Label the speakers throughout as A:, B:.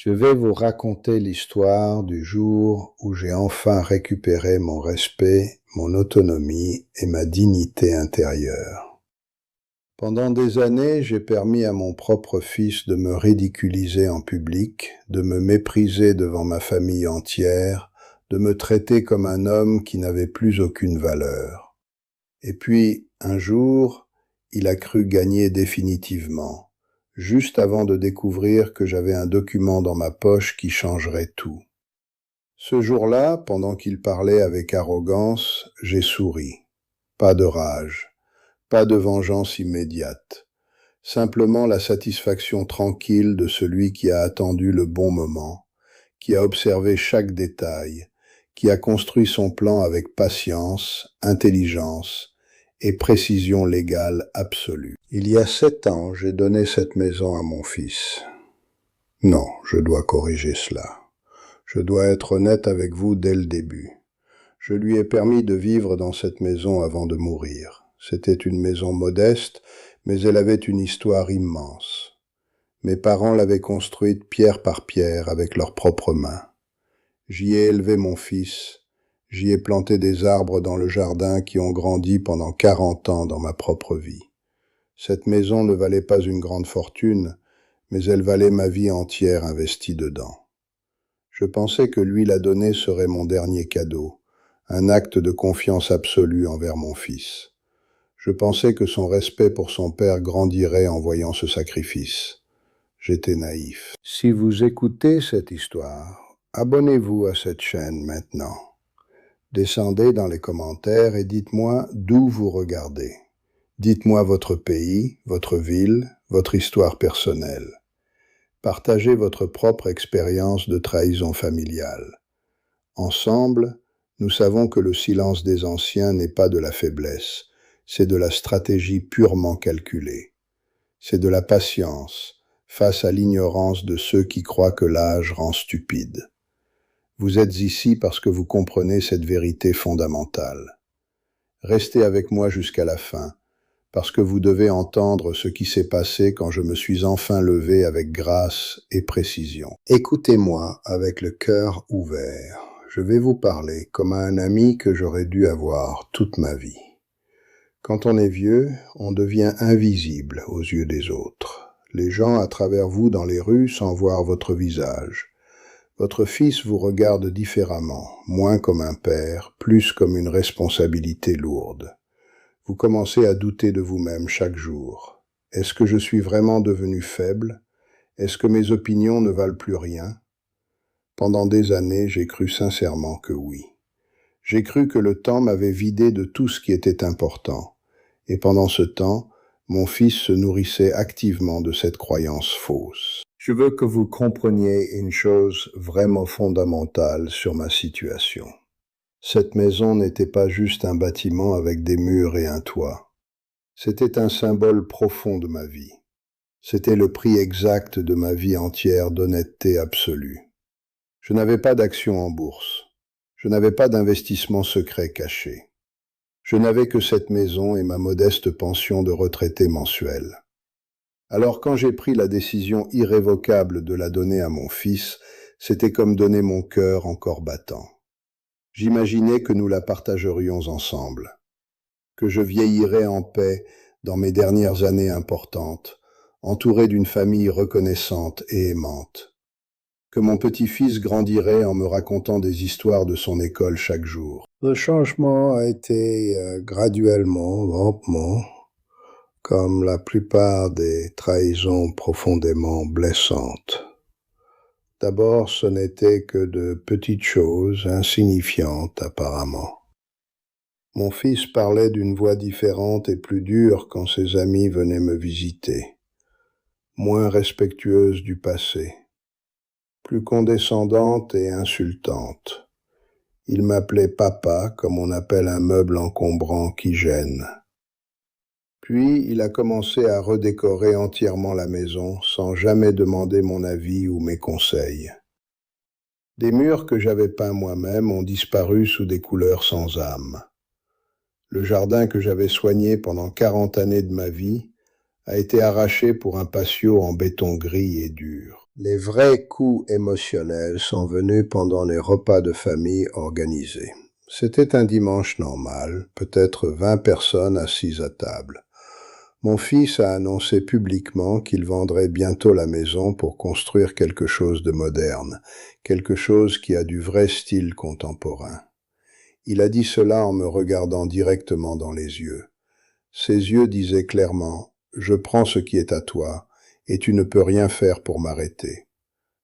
A: Je vais vous raconter l'histoire du jour où j'ai enfin récupéré mon respect, mon autonomie et ma dignité intérieure. Pendant des années, j'ai permis à mon propre fils de me ridiculiser en public, de me mépriser devant ma famille entière, de me traiter comme un homme qui n'avait plus aucune valeur. Et puis, un jour, il a cru gagner définitivement, juste avant de découvrir que j'avais un document dans ma poche qui changerait tout. Ce jour-là, pendant qu'il parlait avec arrogance, j'ai souri. Pas de rage, pas de vengeance immédiate, simplement la satisfaction tranquille de celui qui a attendu le bon moment, qui a observé chaque détail, qui a construit son plan avec patience, intelligence et précision légale absolue. Il y a 7 ans, j'ai donné cette maison à mon fils. Non, je dois corriger cela. Je dois être honnête avec vous dès le début. Je lui ai permis de vivre dans cette maison avant de mourir. C'était une maison modeste, mais elle avait une histoire immense. Mes parents l'avaient construite pierre par pierre avec leurs propres mains. J'y ai élevé mon fils. J'y ai planté des arbres dans le jardin qui ont grandi pendant 40 ans dans ma propre vie. Cette maison ne valait pas une grande fortune, mais elle valait ma vie entière investie dedans. Je pensais que lui la donner serait mon dernier cadeau, un acte de confiance absolue envers mon fils. Je pensais que son respect pour son père grandirait en voyant ce sacrifice. J'étais naïf. Si vous écoutez cette histoire, abonnez-vous à cette chaîne maintenant. Descendez dans les commentaires et dites-moi d'où vous regardez. Dites-moi votre pays, votre ville, votre histoire personnelle. Partagez votre propre expérience de trahison familiale. Ensemble, nous savons que le silence des anciens n'est pas de la faiblesse, c'est de la stratégie purement calculée. C'est de la patience face à l'ignorance de ceux qui croient que l'âge rend stupide. Vous êtes ici parce que vous comprenez cette vérité fondamentale. Restez avec moi jusqu'à la fin, parce que vous devez entendre ce qui s'est passé quand je me suis enfin levé avec grâce et précision. Écoutez-moi avec le cœur ouvert. Je vais vous parler comme à un ami que j'aurais dû avoir toute ma vie. Quand on est vieux, on devient invisible aux yeux des autres. Les gens à travers vous dans les rues sans voir votre visage. Votre fils vous regarde différemment, moins comme un père, plus comme une responsabilité lourde. Vous commencez à douter de vous-même chaque jour. Est-ce que je suis vraiment devenu faible? Est-ce que mes opinions ne valent plus rien? Pendant des années, j'ai cru sincèrement que oui. J'ai cru que le temps m'avait vidé de tout ce qui était important. Et pendant ce temps, mon fils se nourrissait activement de cette croyance fausse. Je veux que vous compreniez une chose vraiment fondamentale sur ma situation. Cette maison n'était pas juste un bâtiment avec des murs et un toit. C'était un symbole profond de ma vie. C'était le prix exact de ma vie entière d'honnêteté absolue. Je n'avais pas d'action en bourse. Je n'avais pas d'investissement secret caché. Je n'avais que cette maison et ma modeste pension de retraité mensuel. Alors quand j'ai pris la décision irrévocable de la donner à mon fils, c'était comme donner mon cœur encore battant. J'imaginais que nous la partagerions ensemble, que je vieillirais en paix dans mes dernières années importantes, entouré d'une famille reconnaissante et aimante, que mon petit-fils grandirait en me racontant des histoires de son école chaque jour. Le changement a été graduellement, lentement, comme la plupart des trahisons profondément blessantes. D'abord, ce n'était que de petites choses insignifiantes apparemment. Mon fils parlait d'une voix différente et plus dure quand ses amis venaient me visiter, moins respectueuse du passé, plus condescendante et insultante. Il m'appelait papa comme on appelle un meuble encombrant qui gêne. Puis, il a commencé à redécorer entièrement la maison sans jamais demander mon avis ou mes conseils. Des murs que j'avais peints moi-même ont disparu sous des couleurs sans âme. Le jardin que j'avais soigné pendant 40 années de ma vie a été arraché pour un patio en béton gris et dur. Les vrais coups émotionnels sont venus pendant les repas de famille organisés. C'était un dimanche normal, peut-être 20 personnes assises à table. Mon fils a annoncé publiquement qu'il vendrait bientôt la maison pour construire quelque chose de moderne, quelque chose qui a du vrai style contemporain. Il a dit cela en me regardant directement dans les yeux. Ses yeux disaient clairement « Je prends ce qui est à toi, et tu ne peux rien faire pour m'arrêter ».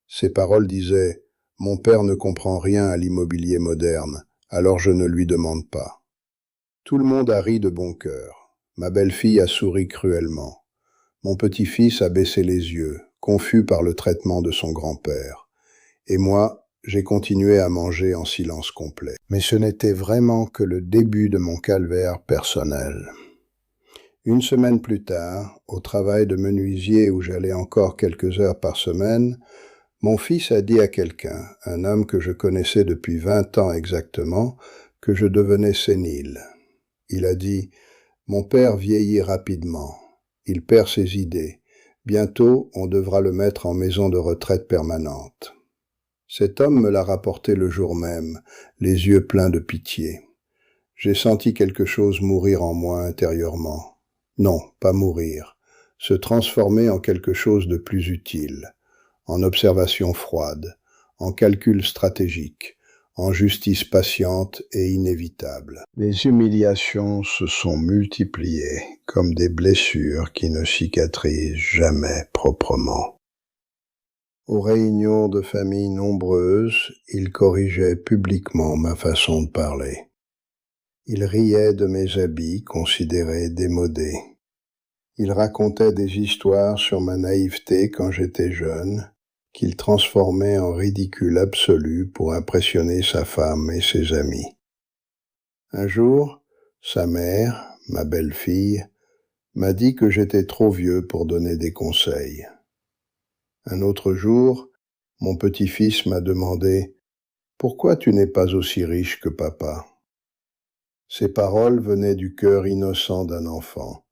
A: Ses paroles disaient « Mon père ne comprend rien à l'immobilier moderne, alors je ne lui demande pas ». Tout le monde a ri de bon cœur. Ma belle-fille a souri cruellement. Mon petit-fils a baissé les yeux, confus par le traitement de son grand-père. Et moi, j'ai continué à manger en silence complet. Mais ce n'était vraiment que le début de mon calvaire personnel. Une semaine plus tard, au travail de menuisier où j'allais encore quelques heures par semaine, mon fils a dit à quelqu'un, un homme que je connaissais depuis 20 ans exactement, que je devenais sénile. Il a dit « Mon père vieillit rapidement. Il perd ses idées. Bientôt, on devra le mettre en maison de retraite permanente. » Cet homme me l'a rapporté le jour même, les yeux pleins de pitié. J'ai senti quelque chose mourir en moi intérieurement. Non, pas mourir, se transformer en quelque chose de plus utile, en observation froide, en calcul stratégique, en justice patiente et inévitable. Les humiliations se sont multipliées comme des blessures qui ne cicatrisent jamais proprement. Aux réunions de famille nombreuses, il corrigeait publiquement ma façon de parler. Il riait de mes habits considérés démodés. Il racontait des histoires sur ma naïveté quand j'étais jeune, qu'il transformait en ridicule absolu pour impressionner sa femme et ses amis. Un jour, sa mère, ma belle-fille, m'a dit que j'étais trop vieux pour donner des conseils. Un autre jour, mon petit-fils m'a demandé « Pourquoi tu n'es pas aussi riche que papa ?» Ces paroles venaient du cœur innocent d'un enfant,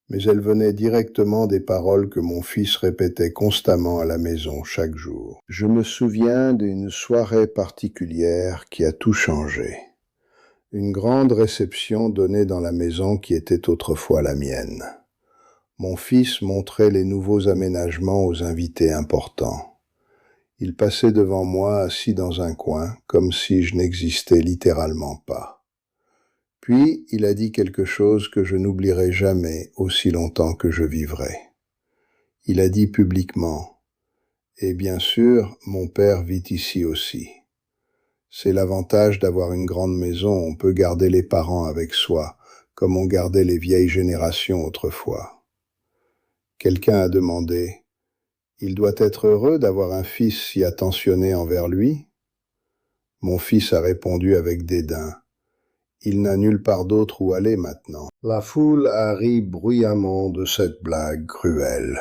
A: mais elles venaient directement des paroles que mon fils répétait constamment à la maison chaque jour. Je me souviens d'une soirée particulière qui a tout changé. Une grande réception donnée dans la maison qui était autrefois la mienne. Mon fils montrait les nouveaux aménagements aux invités importants. Il passait devant moi assis dans un coin, comme si je n'existais littéralement pas. Puis, il a dit quelque chose que je n'oublierai jamais aussi longtemps que je vivrai. Il a dit publiquement « Et bien sûr, mon père vit ici aussi. C'est l'avantage d'avoir une grande maison, on peut garder les parents avec soi, comme on gardait les vieilles générations autrefois. » Quelqu'un a demandé « Il doit être heureux d'avoir un fils si attentionné envers lui ?» Mon fils a répondu avec dédain. Il n'a nulle part d'autre où aller maintenant. La foule a ri bruyamment de cette blague cruelle.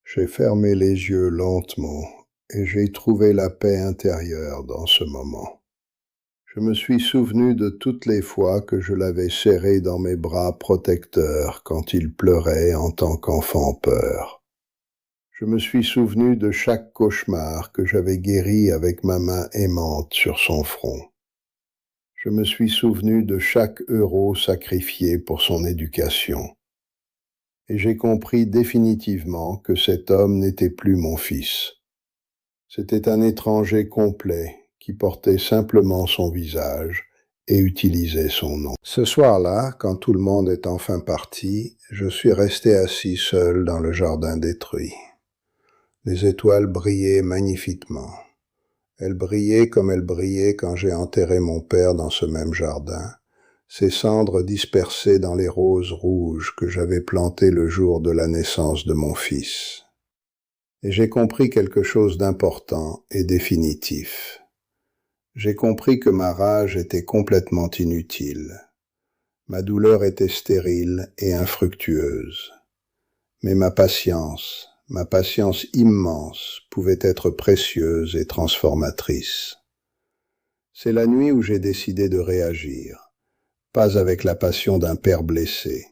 A: J'ai fermé les yeux lentement et j'ai trouvé la paix intérieure dans ce moment. Je me suis souvenu de toutes les fois que je l'avais serré dans mes bras protecteurs quand il pleurait en tant qu'enfant peur. Je me suis souvenu de chaque cauchemar que j'avais guéri avec ma main aimante sur son front. Je me suis souvenu de chaque euro sacrifié pour son éducation. Et j'ai compris définitivement que cet homme n'était plus mon fils. C'était un étranger complet qui portait simplement son visage et utilisait son nom. Ce soir-là, quand tout le monde est enfin parti, je suis resté assis seul dans le jardin détruit. Les étoiles brillaient magnifiquement. Elles brillaient comme elles brillaient quand j'ai enterré mon père dans ce même jardin, ses cendres dispersées dans les roses rouges que j'avais plantées le jour de la naissance de mon fils. Et j'ai compris quelque chose d'important et définitif. J'ai compris que ma rage était complètement inutile. Ma douleur était stérile et infructueuse. Mais ma patience immense, pouvait être précieuse et transformatrice. C'est la nuit où j'ai décidé de réagir, pas avec la passion d'un père blessé,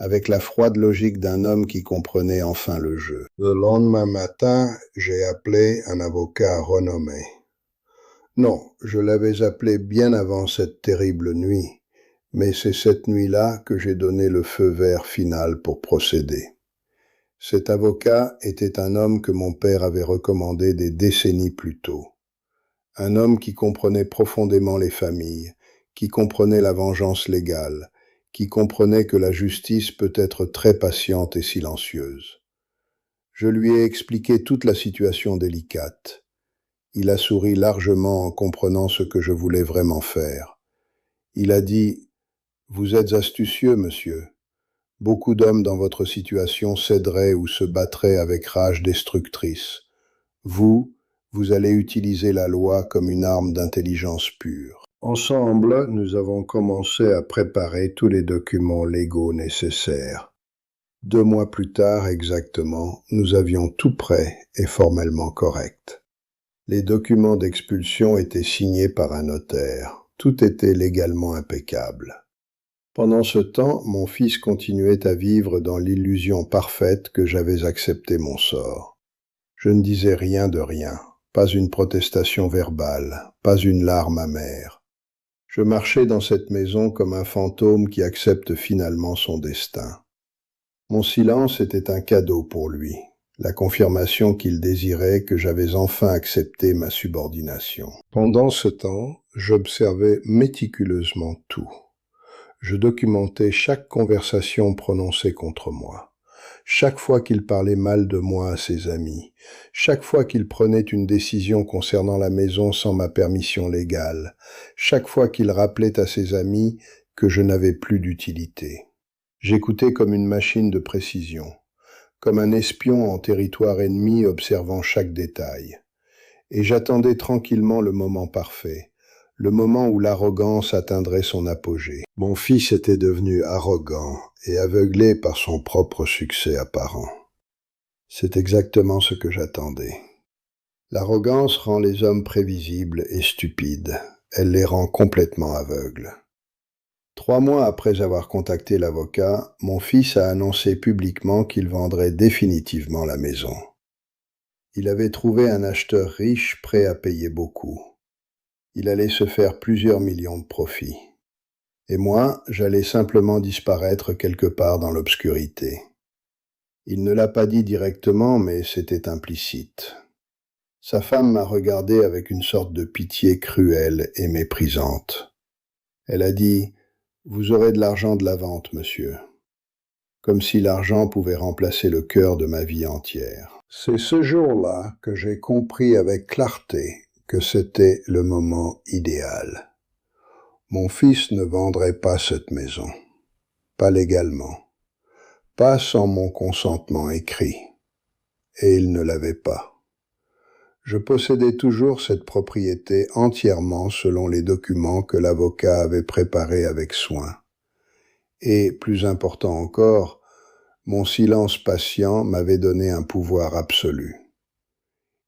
A: avec la froide logique d'un homme qui comprenait enfin le jeu. Le lendemain matin, j'ai appelé un avocat renommé. Non, je l'avais appelé bien avant cette terrible nuit, mais c'est cette nuit-là que j'ai donné le feu vert final pour procéder. Cet avocat était un homme que mon père avait recommandé des décennies plus tôt. Un homme qui comprenait profondément les familles, qui comprenait la vengeance légale, qui comprenait que la justice peut être très patiente et silencieuse. Je lui ai expliqué toute la situation délicate. Il a souri largement en comprenant ce que je voulais vraiment faire. Il a dit « Vous êtes astucieux, monsieur. Beaucoup d'hommes dans votre situation céderaient ou se battraient avec rage destructrice. Vous allez utiliser la loi comme une arme d'intelligence pure. » Ensemble, nous avons commencé à préparer tous les documents légaux nécessaires. 2 mois plus tard exactement, nous avions tout prêt et formellement correct. Les documents d'expulsion étaient signés par un notaire. Tout était légalement impeccable. Pendant ce temps, mon fils continuait à vivre dans l'illusion parfaite que j'avais accepté mon sort. Je ne disais rien de rien, pas une protestation verbale, pas une larme amère. Je marchais dans cette maison comme un fantôme qui accepte finalement son destin. Mon silence était un cadeau pour lui, la confirmation qu'il désirait que j'avais enfin accepté ma subordination. Pendant ce temps, j'observais méticuleusement tout. Je documentais chaque conversation prononcée contre moi, chaque fois qu'il parlait mal de moi à ses amis, chaque fois qu'il prenait une décision concernant la maison sans ma permission légale, chaque fois qu'il rappelait à ses amis que je n'avais plus d'utilité. J'écoutais comme une machine de précision, comme un espion en territoire ennemi observant chaque détail. Et j'attendais tranquillement le moment parfait, le moment où l'arrogance atteindrait son apogée. Mon fils était devenu arrogant et aveuglé par son propre succès apparent. C'est exactement ce que j'attendais. L'arrogance rend les hommes prévisibles et stupides. Elle les rend complètement aveugles. 3 mois après avoir contacté l'avocat, mon fils a annoncé publiquement qu'il vendrait définitivement la maison. Il avait trouvé un acheteur riche prêt à payer beaucoup. Il allait se faire plusieurs millions de profits. Et moi, j'allais simplement disparaître quelque part dans l'obscurité. Il ne l'a pas dit directement, mais c'était implicite. Sa femme m'a regardé avec une sorte de pitié cruelle et méprisante. Elle a dit « Vous aurez de l'argent de la vente, monsieur. » Comme si l'argent pouvait remplacer le cœur de ma vie entière. C'est ce jour-là que j'ai compris avec clarté que c'était le moment idéal. Mon fils ne vendrait pas cette maison, pas légalement, pas sans mon consentement écrit, et il ne l'avait pas. Je possédais toujours cette propriété entièrement selon les documents que l'avocat avait préparés avec soin. Et, plus important encore, mon silence patient m'avait donné un pouvoir absolu.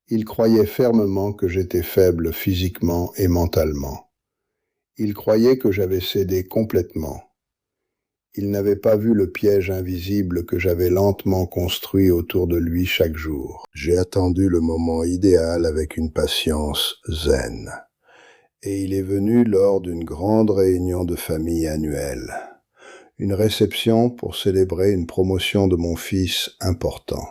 A: Il croyait fermement que j'étais faible physiquement et mentalement. Il croyait que j'avais cédé complètement. Il n'avait pas vu le piège invisible que j'avais lentement construit autour de lui chaque jour. J'ai attendu le moment idéal avec une patience zen. Et il est venu lors d'une grande réunion de famille annuelle. Une réception pour célébrer une promotion de mon fils important.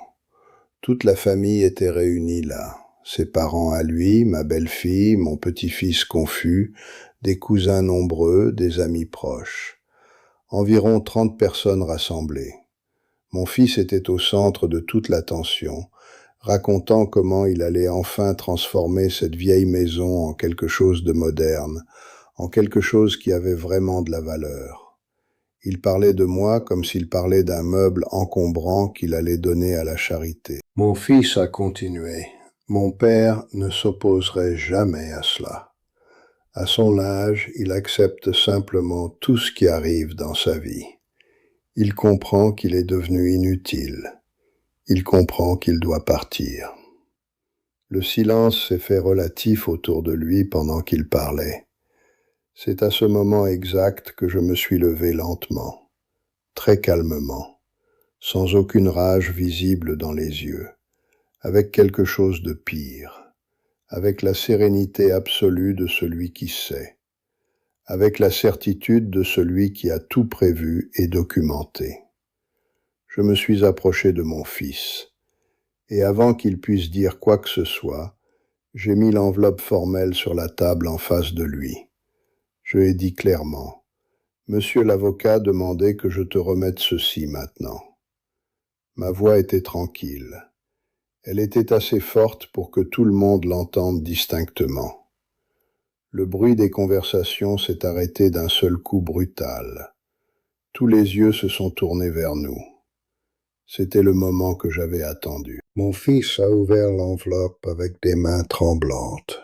A: Toute la famille était réunie là. Ses parents à lui, ma belle-fille, mon petit-fils confus, des cousins nombreux, des amis proches. Environ 30 personnes rassemblées. Mon fils était au centre de toute l'attention, racontant comment il allait enfin transformer cette vieille maison en quelque chose de moderne, en quelque chose qui avait vraiment de la valeur. Il parlait de moi comme s'il parlait d'un meuble encombrant qu'il allait donner à la charité. Mon fils a continué. Mon père ne s'opposerait jamais à cela. À son âge, il accepte simplement tout ce qui arrive dans sa vie. Il comprend qu'il est devenu inutile. Il comprend qu'il doit partir. Le silence s'est fait relatif autour de lui pendant qu'il parlait. C'est à ce moment exact que je me suis levé lentement. très calmement, sans aucune rage visible dans les yeux, avec quelque chose de pire, avec la sérénité absolue de celui qui sait, avec la certitude de celui qui a tout prévu et documenté. Je me suis approché de mon fils, et avant qu'il puisse dire quoi que ce soit, j'ai mis l'enveloppe formelle sur la table en face de lui. Je ai dit clairement, « Monsieur l'avocat demandait que je te remette ceci maintenant. » Ma voix était tranquille. Elle était assez forte pour que tout le monde l'entende distinctement. Le bruit des conversations s'est arrêté d'un seul coup brutal. Tous les yeux se sont tournés vers nous. C'était le moment que j'avais attendu. Mon fils a ouvert l'enveloppe avec des mains tremblantes.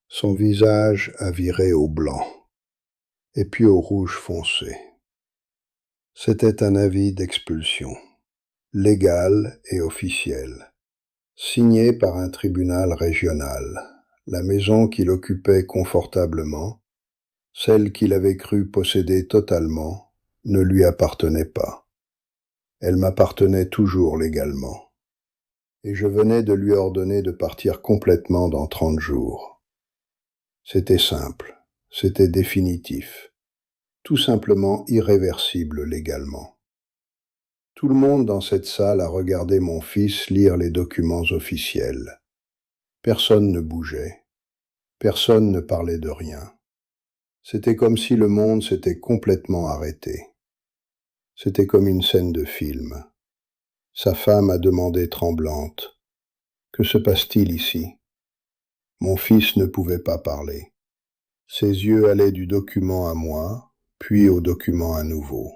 A: Son visage a viré au blanc, et puis au rouge foncé. C'était un avis d'expulsion, légal et officiel, signé par un tribunal régional. La maison qu'il occupait confortablement, celle qu'il avait cru posséder totalement, ne lui appartenait pas. Elle m'appartenait toujours légalement. Et je venais de lui ordonner de partir complètement dans 30 jours. C'était simple, c'était définitif, tout simplement irréversible légalement. Tout le monde dans cette salle a regardé mon fils lire les documents officiels. Personne ne bougeait, personne ne parlait de rien. C'était comme si le monde s'était complètement arrêté. C'était comme une scène de film. Sa femme a demandé tremblante, « Que se passe-t-il ici ?» Mon fils ne pouvait pas parler. Ses yeux allaient du document à moi, puis au document à nouveau.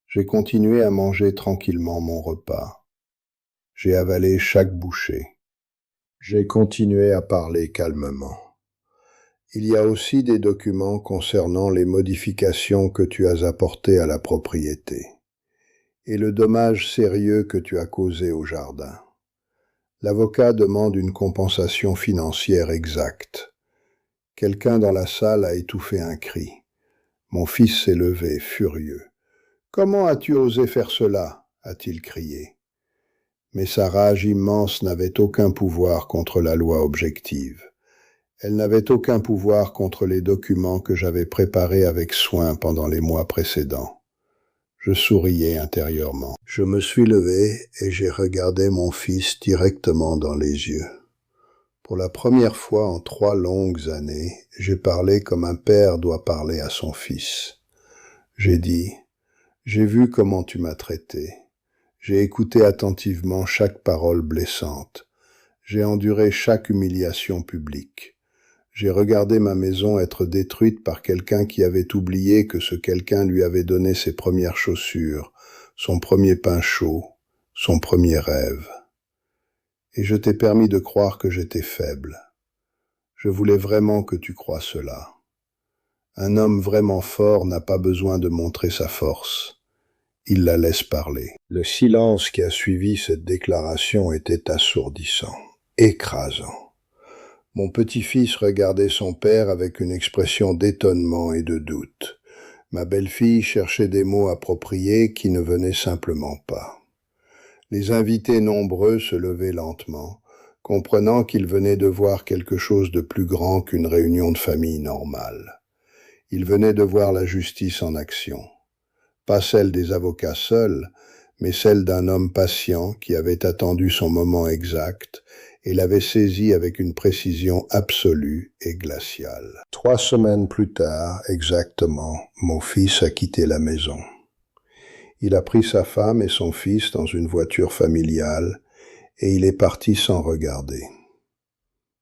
A: J'ai continué à manger tranquillement mon repas. J'ai avalé chaque bouchée. J'ai continué à parler calmement. Il y a aussi des documents concernant les modifications que tu as apportées à la propriété et le dommage sérieux que tu as causé au jardin. L'avocat demande une compensation financière exacte. Quelqu'un dans la salle a étouffé un cri. Mon fils s'est levé, furieux. « Comment as-tu osé faire cela ?» a-t-il crié. Mais sa rage immense n'avait aucun pouvoir contre la loi objective. Elle n'avait aucun pouvoir contre les documents que j'avais préparés avec soin pendant les mois précédents. Je souriais intérieurement. Je me suis levé et j'ai regardé mon fils directement dans les yeux. Pour la première fois en 3 longues années, j'ai parlé comme un père doit parler à son fils. J'ai dit, « J'ai vu comment tu m'as traité. J'ai écouté attentivement chaque parole blessante. J'ai enduré chaque humiliation publique. J'ai regardé ma maison être détruite par quelqu'un qui avait oublié que ce quelqu'un lui avait donné ses premières chaussures, son premier pain chaud, son premier rêve. Et je t'ai permis de croire que j'étais faible. Je voulais vraiment que tu crois cela. Un homme vraiment fort n'a pas besoin de montrer sa force. Il la laisse parler. » Le silence qui a suivi cette déclaration était assourdissant, écrasant. Mon petit-fils regardait son père avec une expression d'étonnement et de doute. Ma belle-fille cherchait des mots appropriés qui ne venaient simplement pas. Les invités nombreux se levaient lentement, comprenant qu'ils venaient de voir quelque chose de plus grand qu'une réunion de famille normale. Ils venaient de voir la justice en action. Pas celle des avocats seuls, mais celle d'un homme patient qui avait attendu son moment exact et l'avait saisi avec une précision absolue et glaciale. 3 semaines plus tard, exactement, mon fils a quitté la maison. Il a pris sa femme et son fils dans une voiture familiale et il est parti sans regarder.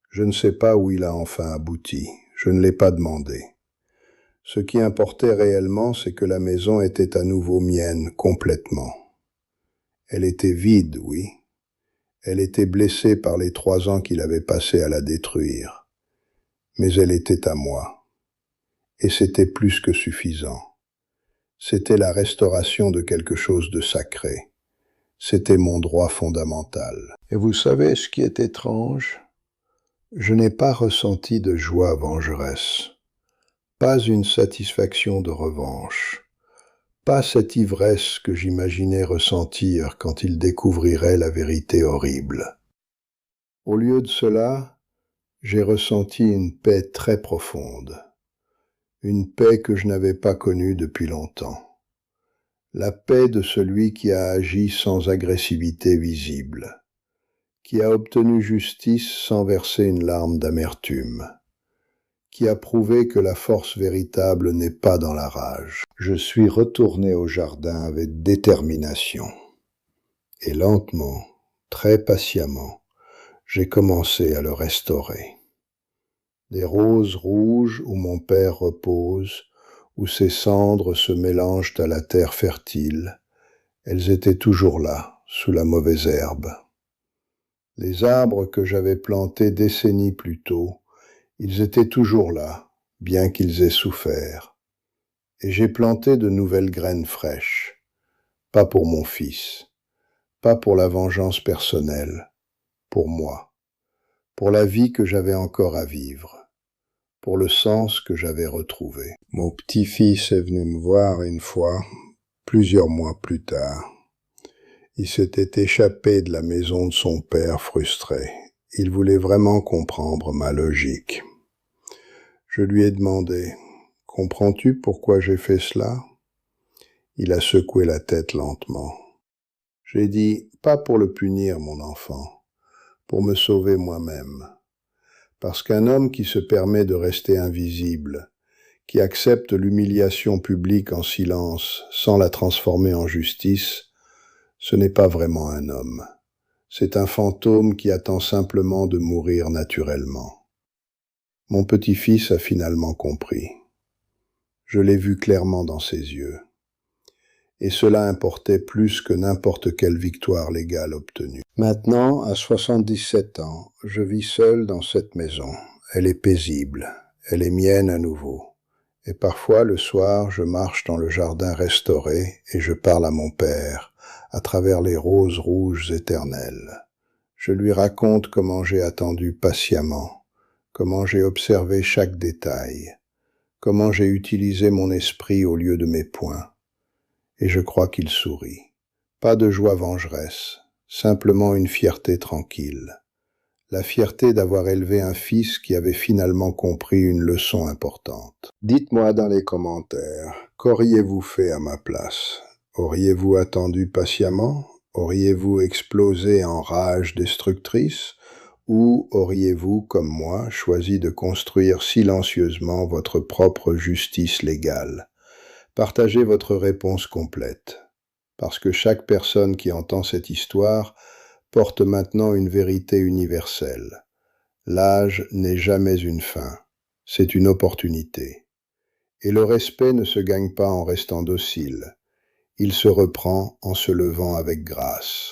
A: Je ne sais pas où il a enfin abouti, je ne l'ai pas demandé. Ce qui importait réellement, c'est que la maison était à nouveau mienne complètement. Elle était vide, oui. Elle était blessée par les 3 ans qu'il avait passés à la détruire. Mais elle était à moi. Et c'était plus que suffisant. C'était la restauration de quelque chose de sacré. C'était mon droit fondamental. Et vous savez ce qui est étrange? Je n'ai pas ressenti de joie vengeresse. Pas une satisfaction de revanche. pas cette ivresse que j'imaginais ressentir quand il découvrirait la vérité horrible. Au lieu de cela, j'ai ressenti une paix très profonde, une paix que je n'avais pas connue depuis longtemps. La paix de celui qui a agi sans agressivité visible, qui a obtenu justice sans verser une larme d'amertume, qui a prouvé que la force véritable n'est pas dans la rage. Je suis retourné au jardin avec détermination. Et lentement, très patiemment, j'ai commencé à le restaurer. Des roses rouges où mon père repose, où ses cendres se mélangent à la terre fertile, elles étaient toujours là, sous la mauvaise herbe. Les arbres que j'avais plantés décennies plus tôt, ils étaient toujours là, bien qu'ils aient souffert. Et j'ai planté de nouvelles graines fraîches, pas pour mon fils, pas pour la vengeance personnelle, pour moi, pour la vie que j'avais encore à vivre, pour le sens que j'avais retrouvé. Mon petit-fils est venu me voir une fois, plusieurs mois plus tard. Il s'était échappé de la maison de son père frustré. Il voulait vraiment comprendre ma logique. Je lui ai demandé « Comprends-tu pourquoi j'ai fait cela ?» Il a secoué la tête lentement. J'ai dit « Pas pour le punir, mon enfant, pour me sauver moi-même. Parce qu'un homme qui se permet de rester invisible, qui accepte l'humiliation publique en silence sans la transformer en justice, ce n'est pas vraiment un homme. C'est un fantôme qui attend simplement de mourir naturellement. » Mon petit-fils a finalement compris. Je l'ai vu clairement dans ses yeux. Et cela importait plus que n'importe quelle victoire légale obtenue. Maintenant, à 77 ans, je vis seul dans cette maison. Elle est paisible, elle est mienne à nouveau. Et parfois, le soir, je marche dans le jardin restauré et je parle à mon père, à travers les roses rouges éternelles. Je lui raconte comment j'ai attendu patiemment, comment j'ai observé chaque détail, comment j'ai utilisé mon esprit au lieu de mes poings. Et je crois qu'il sourit. Pas de joie vengeresse, simplement une fierté tranquille. La fierté d'avoir élevé un fils qui avait finalement compris une leçon importante. Dites-moi dans les commentaires, qu'auriez-vous fait à ma place? Auriez-vous attendu patiemment? Auriez-vous explosé en rage destructrice? Ou auriez-vous, comme moi, choisi de construire silencieusement votre propre justice légale? Partagez votre réponse complète, parce que chaque personne qui entend cette histoire porte maintenant une vérité universelle. L'âge n'est jamais une fin, c'est une opportunité. Et le respect ne se gagne pas en restant docile, il se reprend en se levant avec grâce.